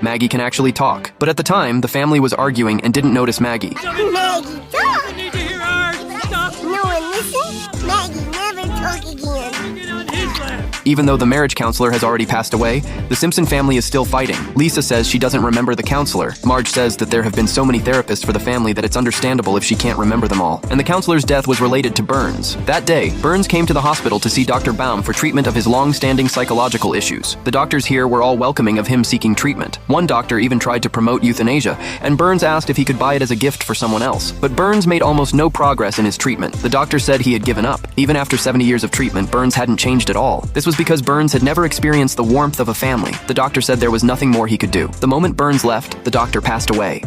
Maggie can actually talk. But at the time, the family was arguing and didn't notice Maggie. Maggie, talk! I need to hear ours. Stop. No one listen? Maggie, never talk again. Get on his lap. Even though the marriage counselor has already passed away, the Simpson family is still fighting. Lisa says she doesn't remember the counselor. Marge says that there have been so many therapists for the family that it's understandable if she can't remember them all. And the counselor's death was related to Burns. That day, Burns came to the hospital to see Dr. Baum for treatment of his long-standing psychological issues. The doctors here were all welcoming of him seeking treatment. One doctor even tried to promote euthanasia, and Burns asked if he could buy it as a gift for someone else. But Burns made almost no progress in his treatment. The doctor said he had given up. Even after 70 years of treatment, Burns hadn't changed at all. This was because Burns had never experienced the warmth of a family. The doctor said there was nothing more he could do. The moment Burns left, the doctor passed away.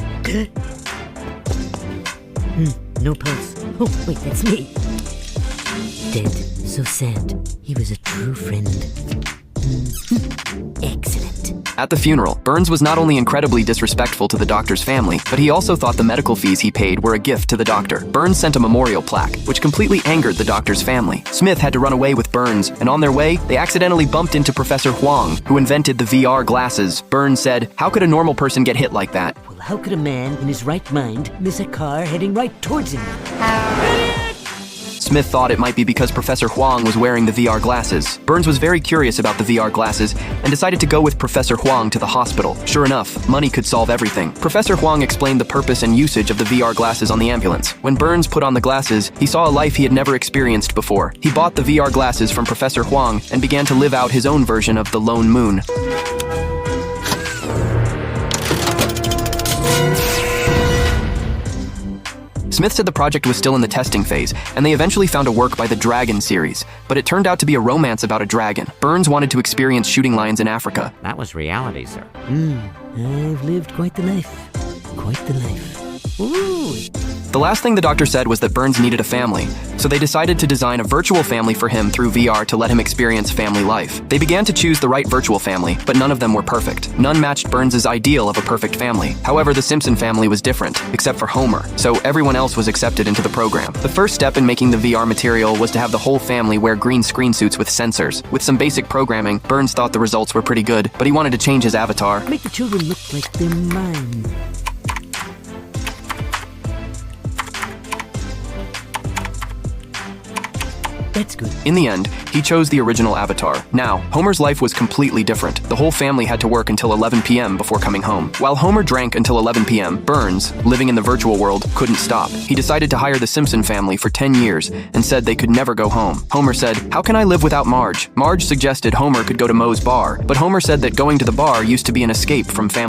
No pulse. Oh, wait, that's me. Dead. So sad. He was a true friend. Excellent. At the funeral, Burns was not only incredibly disrespectful to the doctor's family, but he also thought the medical fees he paid were a gift to the doctor. Burns sent a memorial plaque, which completely angered the doctor's family. Smith had to run away with Burns, and on their way, they accidentally bumped into Professor Huang, who invented the VR glasses. Burns said, "How could a normal person get hit like that?" Well, how could a man in his right mind miss a car heading right towards him? Smith thought it might be because Professor Huang was wearing the VR glasses. Burns was very curious about the VR glasses and decided to go with Professor Huang to the hospital. Sure enough, money could solve everything. Professor Huang explained the purpose and usage of the VR glasses on the ambulance. When Burns put on the glasses, he saw a life he had never experienced before. He bought the VR glasses from Professor Huang and began to live out his own version of the Lone Moon. Smith said the project was still in the testing phase, and they eventually found a work by the Dragon series, but it turned out to be a romance about a dragon. Burns wanted to experience shooting lions in Africa. That was reality, sir. I've lived quite the life. Quite the life. Ooh. The last thing the doctor said was that Burns needed a family, so they decided to design a virtual family for him through VR to let him experience family life. They began to choose the right virtual family, but none of them were perfect. None matched Burns' ideal of a perfect family. However, the Simpson family was different, except for Homer, so everyone else was accepted into the program. The first step in making the VR material was to have the whole family wear green screen suits with sensors. With some basic programming, Burns thought the results were pretty good, but he wanted to change his avatar. Make the children look like they're mine. That's good. In the end, he chose the original avatar. Now, Homer's life was completely different. The whole family had to work until 11 p.m. before coming home. While Homer drank until 11 p.m., Burns, living in the virtual world, couldn't stop. He decided to hire the Simpson family for 10 years and said they could never go home. Homer said, "How can I live without Marge?" Marge suggested Homer could go to Moe's bar, but Homer said that going to the bar used to be an escape from family.